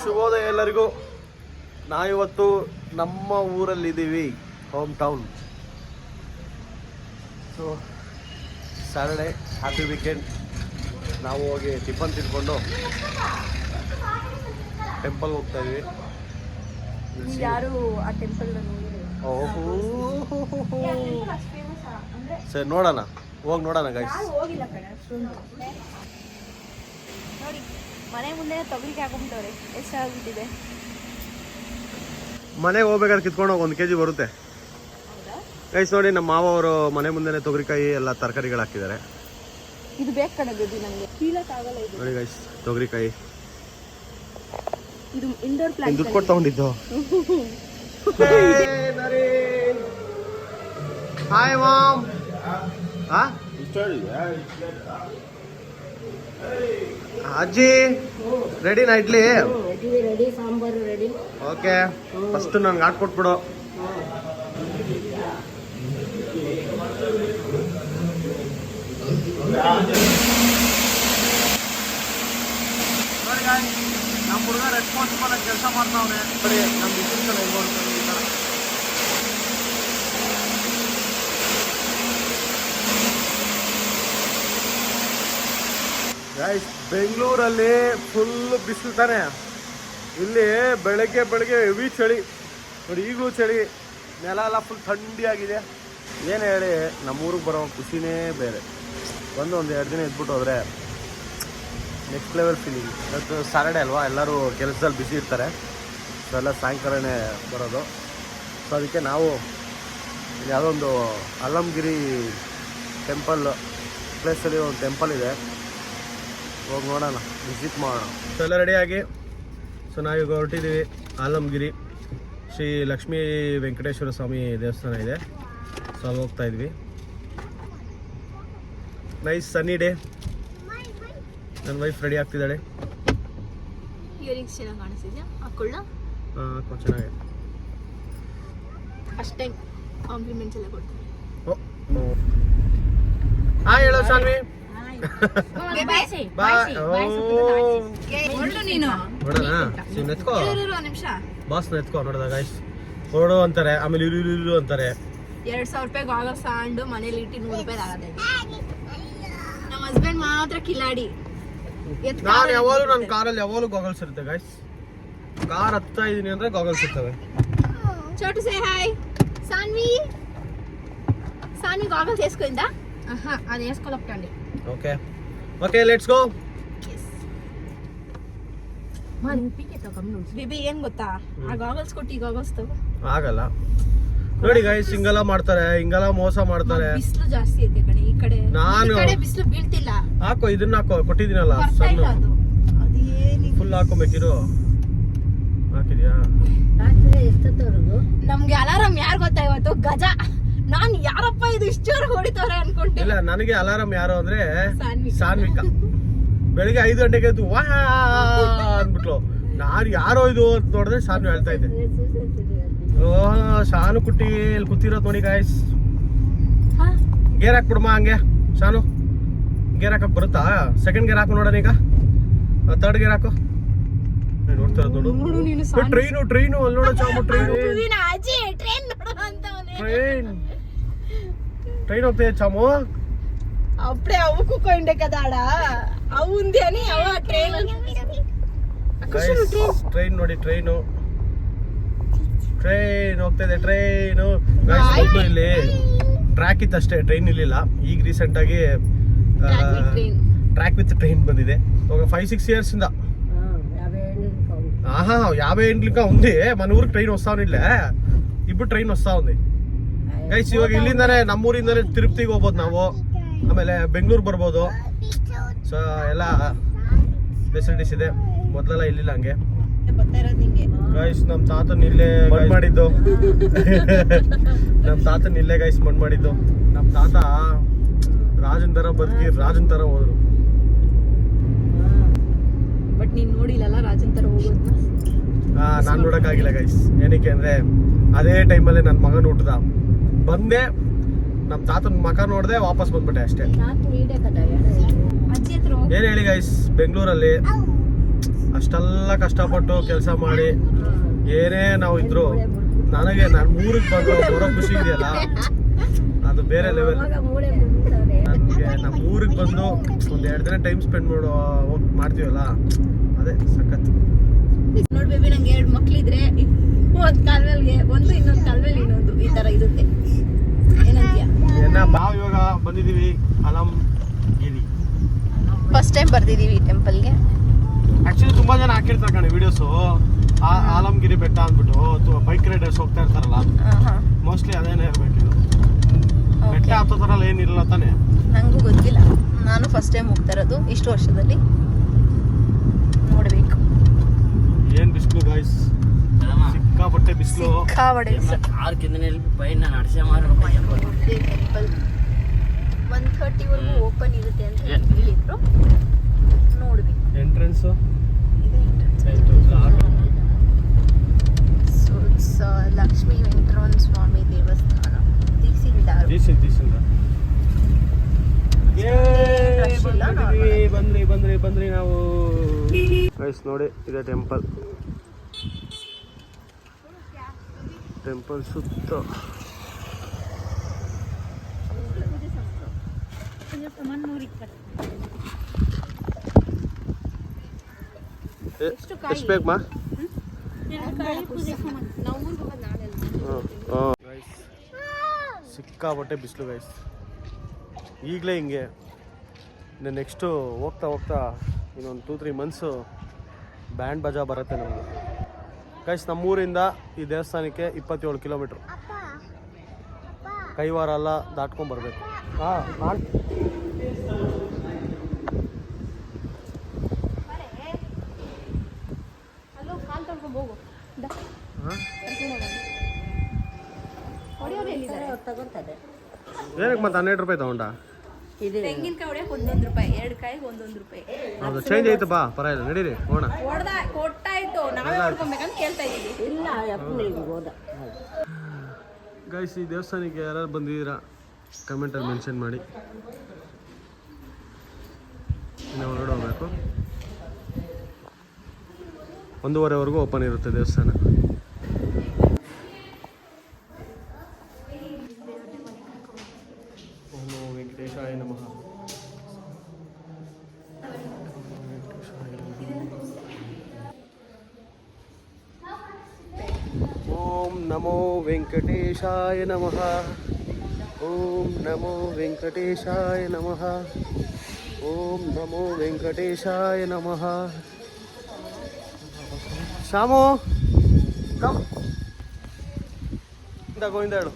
ಶುಭೋದಯ ಎಲ್ಲರಿಗೂ. ನಾವಿವತ್ತು ನಮ್ಮ ಊರಲ್ಲಿದ್ದೀವಿ, home town. So Saturday, happy weekend. ನಾವು ಹೋಗಿ ಟಿಫನ್ ತಿನ್ಕೊಂಡು ಟೆಂಪಲ್ಗೆ ಹೋಗ್ತಾ ಇದ್ವಿ. ಯಾರು ಆ ಟೆಂಪಲ್ ಓಹೋ ಸರಿ, ನೋಡೋಣ, ಹೋಗಿ ನೋಡೋಣ ಗೈಸ್. ಹೋಗಿಲ್ಲ ಕಣ ನೋಡಿ, ಮನೆ ಮುಂದೆ ತೊಗರಿಗೆ ಹಾಕೊಂಡ್ಬಿಟ್ಟವ್ರೆ. ಎಷ್ಟಾಗ್ಬಿಟ್ಟಿದೆ. ಮನೆಗೆ ಹೋಗ್ಬೇಕಾದ್ರೆ ಕಿತ್ಕೊಂಡು ಹೋಗಿ 1 kg ಬರುತ್ತೆ ಗೈಸ್. ನೋಡಿ, ನಮ್ಮ ಮಾವ ಅವರು ಮನೆ ಮುಂದೆನೆ ತೊಗರಿಕಾಯಿ ಎಲ್ಲ ತರಕಾರಿಗಳು ಹಾಕಿದ್ದಾರೆ. ಇದು ಬೇಕು ಕಣ ಬೇಬಿ, ನನಗೆ ಕೀಳಕ್ಕಾಗಲ್ಲ ಇದು. ನೋಡಿ ಗೈಸ್, ತೊಗರಿಕಾಯಿ ಇದು ಇಂಡೋರ್ ಪ್ಲಾಂಟ್. ದುಡ್ಡು ಕೊಟ್ಟು ತಗೊಂಡಿದ್ದು. Hi ma'am. ಅಜ್ಜಿ ರೆಡಿನಾ idli? Ready, sambar ready. Okay, first ನನ್ಗೆ ಹಾಕ್ಕೊಟ್ಬಿಡು. ನಮ್ಮ ಹುಡುಗ ರೆಸ್ಪಾನ್ಸಿಬಲ್ ಆಗಿ ಕೆಲಸ ಮಾಡ್ತಾವನೆ. ಬರೀ ನಮ್ಮ ಬಿಸಿಲು ಕಡೆ ಗೈಸ್, ಬೆಂಗಳೂರಲ್ಲಿ ಫುಲ್ ಬಿಸಿಲು ತಾನೆ. ಇಲ್ಲಿ ಬೆಳಗ್ಗೆ ಹೆವಿ ಚಳಿ ನೋಡಿ, ಈಗಲೂ ಚಳಿ. ನೆಲ ಎಲ್ಲ ಫುಲ್ ಥಂಡಿಯಾಗಿದೆ. ಏನು ಹೇಳಿ, ನಮ್ಮೂರಿಗೆ ಬರೋ ಖುಷಿನೇ ಬೇರೆ. ಒಂದು 2 ದಿನ ಇದ್ಬಿಟ್ಟು ಹೋದರೆ ನೆಕ್ಸ್ಟ್ ಲೆವೆಲ್ ಫೀಲಿಂಗ್. ಇವತ್ತು ಸ್ಯಾಟರ್ಡೇ ಅಲ್ವಾ, ಎಲ್ಲರೂ ಕೆಲಸದಲ್ಲಿ ಬಿಸಿ ಇರ್ತಾರೆ. ಸೊ ಎಲ್ಲ ಸಾಯಂಕಾಲನೇ ಬರೋದು. ಸೊ ಅದಕ್ಕೆ ನಾವು ಯಾವುದೋ ಒಂದು ಅಲ್ಲಂಗಿರಿ ಟೆಂಪಲ್ ಪ್ಲೇಸಲ್ಲಿ ಒಂದು ಟೆಂಪಲ್ ಇದೆ, ಹೋಗಿ ನೋಡೋಣ, ವಿಸಿಟ್ ಮಾಡೋಣ. ಸೊ ಎಲ್ಲ ರೆಡಿಯಾಗಿ ಸೊ ನಾವೀಗ ಹೊರಟಿದ್ದೀವಿ. ಆಲಂಗಿರಿ ಶ್ರೀ ಲಕ್ಷ್ಮೀ ವೆಂಕಟೇಶ್ವರ ಸ್ವಾಮಿ ದೇವಸ್ಥಾನ ಇದೆ. ಸೊ ಅಲ್ಲಿ ಹೋಗ್ತಾ ಇದ್ವಿ. ನೈಸ್ ಸನ್ನಿ ಡೇ. ನನ್ನ ವೈಫ್ ರೆಡಿ ಆಗ್ತಿದ್ದಾಳೆ. ಇಯರಿಂಗ್ಸ್ ಚೆನ್ನಾಗಿ ಕಾಣಿಸ್ತಿದ್ಯಾ? ಹಾಕೊಳ್ಳ? ಹಾಂ, ಚೆನ್ನಾಗಿದೆ. ಅಷ್ಟೇ ಕಾಂಪ್ಲಿಮೆಂಟ್ಸ್ ಎಲ್ಲ ಕೊಡ್ತೀನಿ. ಹಾಂ, ಹೇಳೋ ಸಾನ್ವಿ. ಬಾಸ್ ಎತ್ಕೋ ನೋಡಿದ ಗೈಸ್. ಹೊರಡು ಅಂತಾರೆ, ಆಮೇಲೆ ಇರು ಅಂತಾರೆ. 2,000 ರೂಪಾಯಿ ಗಾಗಲ್ ಸಾಂಡು ಮನೇಲಿ ಇಟ್ಟು 100 ರೂಪಾಯಿ ಆಗದೆ. ನಮ್ಮ ಹಸ್ಬೆಂಡ್ ಮಾತ್ರ ಕಿಲಾಡಿ. ನಾನು ಯಾವಾಗಲೂ ನನ್ನ ಕಾರಲ್ಲಿ ಯಾವಾಗಲೂ ಗಾಗಲ್ಸ್ ಇರುತ್ತೆ ಗೈಸ್. ಕಾರ್ ಹತ್ತಾ ಇದೀನಿ ಅಂದ್ರೆ ಗಾಗಲ್ಸ್ ಇರ್ತವೆ. Chotu say hi. Saanvi goggles వేసుకుందా? అది వేసుకోలేకండి. Okay let's go. ಬೇಬಿ ಏನ್ ಗೊತ್ತಾ, ಆ ಗಾಗಲ್ಸ್ ಕೊಟ್ಟು ಈ ಗಾಗಲ್ಸ್ ತಗೋ. ಆಗಲ್ಲ ನೋಡಿ ಗೈಸ್, ಹಿಂಗೆಲ್ಲ ಮಾಡ್ತಾರೆ, ಹಿಂಗೆಲ್ಲ ಮೋಸ ಮಾಡ್ತಾರೆ. ಬಿಸಿಲು ಜಾಸ್ತಿ ಐತೆ ಕಣೆ ಈ ಕಡೆ. ನಾನು ಬಿಸಿಲು ಬೀಳ್ತಿಲ್ಲ. ಹಾಕೋ, ಇದನ್ನ ಹಾಕೋ, ಕೊಟ್ಟಿದ್ದೀನಲ್ಲ ಫುಲ್ ಹಾಕೋಬೇಕಿರು. ಹಾಕಿದ್ಯಾ? ನಮ್ಗೆ ಅಲಾರಾಮ್ ಯಾರು ಗೊತ್ತಾ ಇವತ್ತು? ಗಜ. ನಾನ್ ಯಾರಪ್ಪ ಇದು ಇಷ್ಟವರೆಗೆ ಹೊಡಿತವ್ರೆ ಅನ್ಕೊಂಡೆ. ಇಲ್ಲ, ನನಗೆ ಅಲಾರಾಮ್ ಯಾರು ಅಂದ್ರೆ ಸಾನ್ವಿಕಾ. ಬೆಳಿಗ್ಗೆ 5 ಗಂಟೆಗೆ ಎದ್ದು ವಾ ಅಂದ್ಬಿಟ್ಲು. ನಾನು ಯಾರೋ ಇದು ಅಂತ ನೋಡಿದ್ರೆ ಸಾನ್ವಿ ಹೇಳ್ತಾ ಇದ್ದೆ. ಶಾನು ಕುಟ್ಟಿ ಇಲ್ಲಿ ಕೂತಿರೋದು ನೋಡಿ ಗಾಯ್ಸ್. ಗೇರ್ ಹಾಕ್ಬಿಡಮ್ಮ ಹಂಗೆ. ಶಾನು ಗೇರ್ ಹಾಕಕ್ ಬರುತ್ತಾ? ಸೆಕೆಂಡ್ ಗೇರ್ ಹಾಕು ನೋಡೋಣ. ಈಗ 3rd ಗೇರ್ ಹಾಕು. ನೋಡ್ತಾ ಇರೋದು ನೋಡು. ಟ್ರೈನು ಅಲ್ಲಿ ನೋಡೋ ಚಾಮು. ట్రైన్ ಹೋಗ್ತಾ ಇದೆ ಚಾಮು. అప్పుడే అవ్వుకుండే కదాడా అవుంది అని అవ ట్రైన్ ನೋಡಿ. ಟ್ರೈನ್ ಹೋಗ್ತಾ ಇದೆ. ಟ್ರೈನು ಇಲ್ಲಿ ಟ್ರ್ಯಾಕ್ ಇತ್ತು ಅಷ್ಟೇ, ಟ್ರೈನ್ ಇರ್ಲಿಲ್ಲ. ಈಗ ರೀಸೆಂಟ್ ಆಗಿ ಟ್ರ್ಯಾಕ್ ವಿತ್ ట్రైన్ ಬಂದಿದೆ. 5-6 ఇయర్స్ ఇందా. ఆహా 50 ఏండ్లు ఇంకా ఉంది. మన ఊరికి ట్రైన్ వస్తా ఉండిలే, ఇప్పుడు ట్రైన్ వస్తా ఉంది ಗೈಸ್. ಇವಾಗ ಇಲ್ಲಿಂದಾನೆ, ನಮ್ಮೂರಿಂದಾನೆ ತಿರುಪತಿಗೆ ಹೋಗ್ಬೋದು ನಾವು, ಆಮೇಲೆ ಬೆಂಗಳೂರು ಬರ್ಬೋದು. ಸೊ ಎಲ್ಲ ಫೆಸಿಲಿಟೀಸ್ ಇದೆ, ಮೊದಲೆಲ್ಲ ಇಲ್ಲಿಲ್ಲ ಹಂಗೆ ಗೈಸ್. ನಮ್ಮ ತಾತನ ಇಲ್ಲೇ ಮಣ್ಣು ಮಾಡಿದ್ದು. ನಮ್ಮ ತಾತನ ಇಲ್ಲೇ ಗೈಸ್ ಮಣ್ಣು ಮಾಡಿದ್ದು. ನಮ್ಮ ತಾತ ರಾಜನ್ ತರ ಬದುಕಿ ರಾಜನ್ ತರ ಹೋದ್ರು. ಬಟ್ ನೀನ್ ನೋಡಿಲ್ಲ ರಾಜನ್ ತರ ಹೋಗೋದನ್ನ. ನಾನು ನೋಡೋಕ್ಕಾಗಿಲ್ಲ ಗೈಸ್. ಏನಕ್ಕೆ ಅಂದರೆ ಅದೇ ಟೈಮಲ್ಲಿ ನನ್ನ ಮಗನ ಹುಟ್ಟದ. ಬಂದೆ, ನಮ್ಮ ತಾತನ ಮಕ ನೋಡಿದೆ, ವಾಪಸ್ ಬಂದ್ಬಿಟ್ಟೆ ಅಷ್ಟೇ. ಏನು ಹೇಳಿ ಗೈಸ್, ಬೆಂಗಳೂರಲ್ಲಿ ಅಷ್ಟೆಲ್ಲ ಕಷ್ಟಪಟ್ಟು ಕೆಲಸ ಮಾಡಿ ಏನೇ ನಾವು ಇದ್ರು ನನಗೆ ನಾನು ಊರಿಗೆ ಬರೋ ಖುಷಿ ಇದೆಯಲ್ಲ ಅದು ಬೇರೆ ಲೆವೆಲ್. ನನಗೆ ನಮ್ಮ ಊರಿಗೆ ಬಂದು ಒಂದು 2 ದಿನ ಟೈಮ್ ಸ್ಪೆಂಡ್ ಮಾಡ್ತೀವಲ್ಲ ಅದೇ ಸಖತ್. ನೋಡ್ ಬೇಬಿ, ನಂಗೆ 2 ಮಕ್ಳಿದ್ರೆ ಒಂದ್ ಕಾಲ್ಮೇಲ್ಗೆ ಒಂದು, ಇನ್ನೊಂದು ಕಾಲ್ಮೇಲೆ ಇನ್ನೊಂದು, ಈ ತರ ಇರುತ್ತೆ. ಏನಂತೀಯ? ನಾವು ಇವಾಗ ಬಂದಿದೀವಿ ಅಲಂಗಿರಿ. ಫಸ್ಟ್ ಟೈಮ್ ಬರ್ತಿದೀವಿ ಈ ಟೆಂಪಲ್ಗೆ. ಆಕ್ಚುಲಿ ತುಂಬಾ ಜನ ಹಾಕಿರ್ತಾರೆ ಕಣೆ ವಿಡಿಯೋಸು, ಆಲಂಗಿರಿ ಬೆಟ್ಟ ಅಂದ್ಬಿಟ್ಟು ಬೈಕ್ ರೈಡರ್ಸ್ ಹೋಗ್ತಾ ಇರ್ತಾರಲ್ಲ, ಮೋಸ್ಟ್ಲಿ ಅದೇನೇ ಇರ್ಬೇಕಿದು. ಬೆಟ್ಟ ಹತ್ತೋ ಥರ ಏನಿರಲ್ಲ ತಾನೆ? ನಂಗೂ ಗೊತ್ತಿಲ್ಲ, ನಾನು ಫಸ್ಟ್ ಟೈಮ್ ಹೋಗ್ತಾ ಇರೋದು ಇಷ್ಟು ವರ್ಷದಲ್ಲಿ. ನೋಡ್ಬೇಕು. ಏನ್ ಬಿಸಿಲು ಗಾಯ್ಸ್, ಸಿಕ್ಕಾಪಟ್ಟೆ ಬಿಸಿಲು. 1:30 ವರೆಗೂ ಓಪನ್ ಇರುತ್ತೆ ಅಂತ ಹೇಳಿದ್ರು. ನೋಡ್ಬೇಕು. ಎಂಟ್ರೆನ್ಸ್ ಲಕ್ಷ್ಮೀ ವೆಂಕಟರಮಣ ಸ್ವಾಮಿ ದೇವಸ್ಥಾನ ತೀಸಿಲ್ದಾರು. ಬಂದ್ರಿ ನಾವು ಗೈಸ್. ನೋಡಿ ಇದೆ ಟೆಂಪಲ್ ಸುತ್ತ ಎಷ್ಟು ಬೇಕಮ್ಮ? ಸಿಕ್ಕಾಪಟ್ಟೆ ಬಿಸಿಲು ಗೈಸ್, ಈಗಲೇ ಹಿಂಗೆ. ನೆಕ್ಸ್ಟು ಹೋಗ್ತಾ ಇನ್ನೊಂದು 2-3 ಮಂತ್ಸು ಬ್ಯಾಂಡ್ ಬಜಾ ಬರುತ್ತೆ ನಮಗೆ ಗೈಸ್. ನಮ್ಮೂರಿಂದ ಈ ದೇವಸ್ಥಾನಕ್ಕೆ 27 ಕಿಲೋಮೀಟ್ರ್. ಕೈವಾರ ಎಲ್ಲ ದಾಟ್ಕೊಂಡ್ಬರ್ಬೇಕು. ಏನಕ್ಕೆ ಮತ್ತೆ 12 ರೂಪಾಯಿ ತಗೊಂಡ? ತೆಂಗಿನಕಾಯಿ ಹೊಡ್ಯಕ್ಕೆ 1 ರೂಪಾಯಿ, 2 ಕಾಯಿಗೆ 1 ರೂಪಾಯಿ. ಹೌದು, ಚೇಂಜ್ ಆಯ್ತು. ಬಾ ಪರವಾಗಿಲ್ಲ, ನಡೀರಿ ಹೋಗೋಣ. ಕೊಟ್ಟಾಯ್ತು, ನಾವೇ ಹೊಡ್ಕೊಬೇಕಂತ ಕೇಳ್ತಾ ಇದ್ದೀವಿ. ಗೈಸ್, ಈ ದೇವಸ್ಥಾನಕ್ಕೆ ಯಾರು ಬಂದಿದ್ದೀರಾ ಕಮೆಂಟಲ್ಲಿ ಮೆನ್ಷನ್ ಮಾಡಿ. ನಾವು ನೋಡೋಬೇಕು. 1:30ವರೆಗೂ ಓಪನ್ ಇರುತ್ತೆ ದೇವಸ್ಥಾನ. ಓಂ ವೆಂಕಟೇಶಾಯ ನಮಃ. ಓಂ ನಮೋ ವೆಂಕಟೇಶಾಯ ನಮಃ. ಓಂ ನಮೋ ವೆಂಕಟೇಶಾಯ ನಮಃ. ಓಂ ನಮೋ ವೆಂಕಟೇಶಾಯ ನಮಃ. ಶಾಮು ಗೋವಿಂದ ಹೇಳು.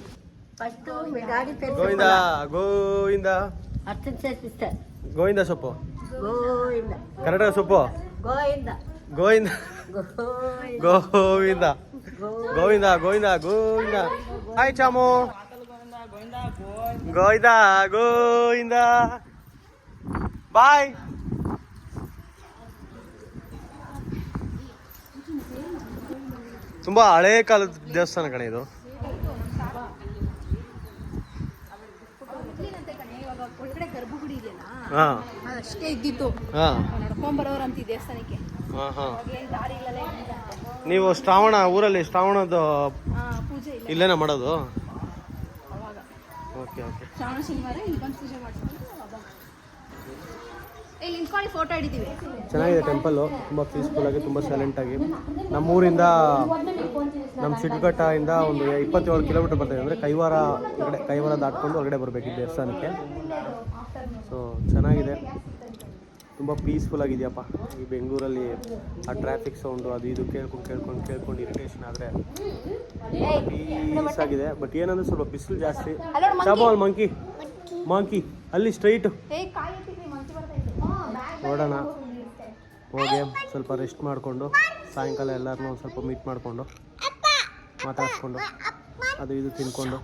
ಗೋವಿಂದ ಗೋವಿಂದ ಗೋವಿಂದ ಸೊಪ್ಪು, ಕನ್ನಡ ಸೊಪ್ಪು, ಗೋವಿಂದ ಗೋವಿಂದ ಗೋವಿಂದ ಗೋವಿಂದ ಗೋವಿಂದ. ಹಾಯ್ ಚಾಮು. ಗೋವಿಂದ ಗೋವಿಂದ. ಬಾಯ್. ತುಂಬಾ ಹಳೆ ಕಾಲದ ದೇವಸ್ಥಾನ ಕಣೆ ಇದು. ಅಷ್ಟೇ ಇದ್ದಿತ್ತು, ನಡ್ಕೊಂಡ್ ಬರೋರಂತ ದೇವಸ್ಥಾನಕ್ಕೆ. ನೀವು ಊರಲ್ಲಿ ಶ್ರಾವಣದ ಇಲ್ಲೇನ ಮಾಡೋದು? Okay okay. ಶ್ರಾವಣ ಶನಿವಾರ ಇಲ್ಲಿ ಬಂದು ಪೂಜೆ ಮಾಡ್ಕೊಂಡು ಇಲ್ಲಿ ನಿಂತ್ಕೊಂಡು ಫೋಟೋ ಹಿಡಿತೀವಿ. ಚೆನ್ನಾಗಿದೆ ಟೆಂಪಲ್ಲು, ತುಂಬ ಪೀಸ್ಫುಲ್ ಆಗಿ, ತುಂಬ ಸೈಲೆಂಟ್ ಆಗಿ. ನಮ್ಮೂರಿಂದ ನಮ್ಮ ಶಿಡ್ಘಟ್ಟದಿಂದ ಒಂದು 27 ಕಿಲೋಮೀಟರ್ ಬರ್ತದೆ. ಅಂದರೆ ಕೈವಾರ ದಾಟ್ಕೊಂಡು ಹೊರಗಡೆ ಬರಬೇಕು ಈ ದೇವಸ್ಥಾನಕ್ಕೆ. ಸೊ ಚೆನ್ನಾಗಿದೆ, ತುಂಬ ಪೀಸ್ಫುಲ್ ಆಗಿದೆಯಪ್ಪ. ಈ ಬೆಂಗಳೂರಲ್ಲಿ ಆ ಟ್ರಾಫಿಕ್ ಸೌಂಡು ಅದು ಇದು ಕೇಳ್ಕೊಂಡು ಇರಿಟೇಷನ್ ಆದರೆ ಪೀಸ್ ಆಗಿದೆ. ಬಟ್ ಏನಂದ್ರೆ ಸ್ವಲ್ಪ ಬಿಸಿಲು ಜಾಸ್ತಿ. ಚಾಬಾಲ್ ಮಂಕಿ ಅಲ್ಲಿ ಸ್ಟ್ರೈಟು ನೋಡೋಣ. ಹೋಗಿ ಸ್ವಲ್ಪ ರೆಸ್ಟ್ ಮಾಡಿಕೊಂಡು ಸಾಯಂಕಾಲ ಎಲ್ಲರನ್ನೂ ಒಂದು ಸ್ವಲ್ಪ ಮೀಟ್ ಮಾಡಿಕೊಂಡು ಮಾತಾಡಿಸ್ಕೊಂಡು ಅದು ಇದು ತಿನ್ಕೊಂಡು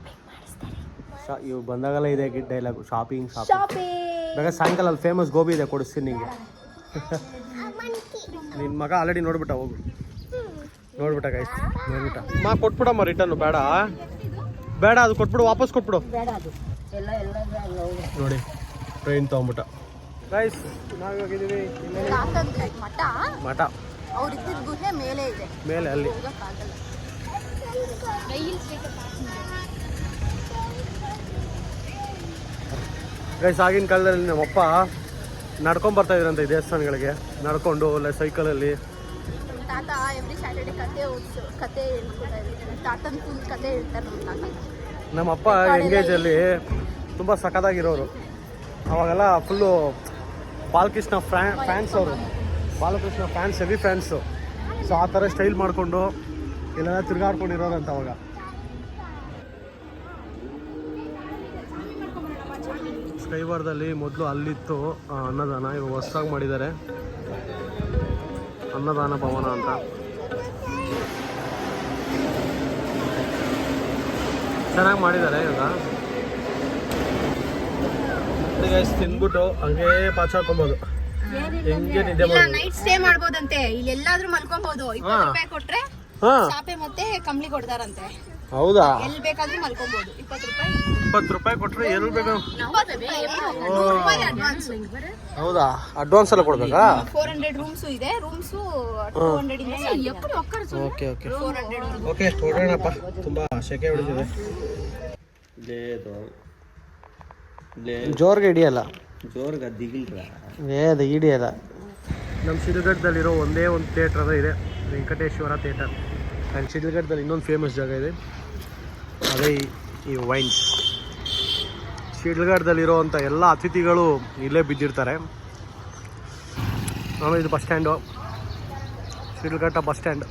ಇವು ಬಂದಾಗಲ್ಲ ಇದೆ ಡೈಲಾಗು, ಶಾಪಿಂಗ್. ಬೇಕಾದ್ರೆ ಸಾಯಂಕಾಲ ಅಲ್ಲಿ ಫೇಮಸ್ ಗೋಬಿ ಇದೆ, ಕೊಡಿಸ್ತೀನಿ ನಿಂಗೆ. ನಿನ್ನ ಮಗ ಆಲ್ರೆಡಿ ನೋಡ್ಬಿಟ್ಟ, ಹೋಗು ನೋಡ್ಬಿಟ್ಟ ಗೈಸ್, ನೋಡ್ಬಿಟ್ಟ. ಕೊಟ್ಬಿಡಮ್ಮ ರಿಟರ್ನು. ಬೇಡ ಅದು ಕೊಟ್ಬಿಡು, ವಾಪಸ್ ಕೊಟ್ಬಿಡು. ನೋಡಿ ಟ್ರೈನ್ ತೊಗೊಂಬಿಟ್ಟ ಗೈಸ್. ನಾವಿವಾಗಿದ್ದೀವಿ ಮಠ ಅವ್ರು ಇದ್ದಿದ್ದ ಗುಹೆ ಮೇಲೆ ಇದೆ, ಮೇಲೆ ಅಲ್ಲಿ. ಹೋಗಕ್ಕಾಗಲ್ಲ. ಗೈಸ್ ಆಗಿನ ಕಾಲದಲ್ಲಿ ನಮ್ಮಪ್ಪ ನಡ್ಕೊಂಡ್ ಬರ್ತಾ ಇದ್ರಂತೆ ಈ ದೇವಸ್ಥಾನಗಳಿಗೆ, ನಡ್ಕೊಂಡು ಇಲ್ಲ ಸೈಕಲಲ್ಲಿ. ತಾತ ಎವ್ರಿ ಸ್ಯಾಟರ್ಡೆ ಕತೆ ಹೇಳ್ಕೊಡ್ತಾ ಇರ್ತಾರೆ. ತಾತನ ಫುಲ್ ಕತೆ ಹೇಳ್ತಾರೆ ನಮ್ಮ ತಾತ. ನಮ್ಮಪ್ಪ ಎಂಗೇಜಲ್ಲಿ ತುಂಬ ಸಖತ್ತಾಗಿರೋರು. ಅವಾಗೆಲ್ಲ ಫುಲ್ಲು ಬಾಲಕೃಷ್ಣ ಫ್ಯಾನ್ಸ್ ಅವರು, Balakrishna fans, heavy fans. So ಆ ಥರ ಸ್ಟೈಲ್ ಮಾಡಿಕೊಂಡು ಇಲ್ಲೆಲ್ಲ ತಿರುಗಾಡ್ಕೊಂಡಿರೋರಂತ ಅವಾಗ. ಸ್ಕೈವಾರ್ದಲ್ಲಿ ಮೊದಲು ಅಲ್ಲಿತ್ತು ಅನ್ನದಾನ, ಇವಾಗ ಹೊಸದಾಗಿ ಮಾಡಿದ್ದಾರೆ ಅನ್ನದಾನ ಭವನ ಅಂತ. ಚೆನ್ನಾಗಿ ಮಾಡಿದ್ದಾರೆ ಇವಾಗ. ತಿನ್ಬಿಟ್ಟು ಹಂಗೆ ಪಾಚಾಡ್ಕೊಬೋದು, ಹೆಂಗೆ ನಿದ್ದೆ ಮಾಡ್ಬೋದು. ನೈಟ್ ಸ್ಟೇ ಮಾಡ್ಬೋದಂತೆ, ಇಲ್ಲಿ ಎಲ್ಲಾದ್ರೂ ಮಲ್ಕೊಬಹುದು. 20 ರೂಪಾಯಿ ಕೊಟ್ರೆ ಹಾಂ, ಚಾಪೆ ಮತ್ತೆ ಕಂಬ್ಳಿ ಕೊಡ್ತಾರಂತೆ. ಹೌದಾ? ಎಲ್ಲಿ ಬೇಕಾದ್ರೂ ಮಲ್ಕೊಬಹುದು. 20 ರೂಪಾಯಿ. 20 ರೂಪಾಯಿ ಕೊಟ್ರೆ ಏನು ಬೇಕು? 100 ರೂಪಾಯಿ ಅಡ್ವಾನ್ಸ್. ಹೌದಾ? ಅಡ್ವಾನ್ಸ್ ಎಲ್ಲ ಕೊಡ್ಬೇಕಾ? 400 ರೂಮ್ಸು ಇದೆ. ರೂಮ್ಸು 200 ಇಂದ ಓಕೆ ಓಕೆ 400. ಓಕೆ, ಹೊರಡೋಣಪ್ಪ, ತುಂಬ ಸೆಕೆ ಹೊಡಿತಿದೆ. ಜೋರ್ಗೆ ಹಿಡಿಯಲ್ಲ, ಜೋರ್ಗೆ ದಿಗಿಲ್ರ ಅದು ಹಿಡಿಯಲ್ಲ. ನಮ್ಮ ಶಿಡ್ಲಘಟ್ಟದಲ್ಲಿರೋ ಒಂದೇ ಒಂದು ಥಿಯೇಟ್ರ್ ಅದ ಇದೆ, ವೆಂಕಟೇಶ್ವರ ಥಿಯೇಟರ್. ಆ್ಯಂಡ್ ಶಿಡ್ಲಘಟ್ಟದಲ್ಲಿ ಇನ್ನೊಂದು ಫೇಮಸ್ ಜಾಗ ಇದೆ, ಅದೇ ಈ ವೈನ್ಸ್. ಶಿಡ್ಲಘಟ್ಟದಲ್ಲಿರೋವಂಥ ಎಲ್ಲ ಅತಿಥಿಗಳು ಇಲ್ಲೇ ಬಿದ್ದಿರ್ತಾರೆ. ಆಮೇಲೆ ಇದು bus stand, Sidlaghatta bus stand.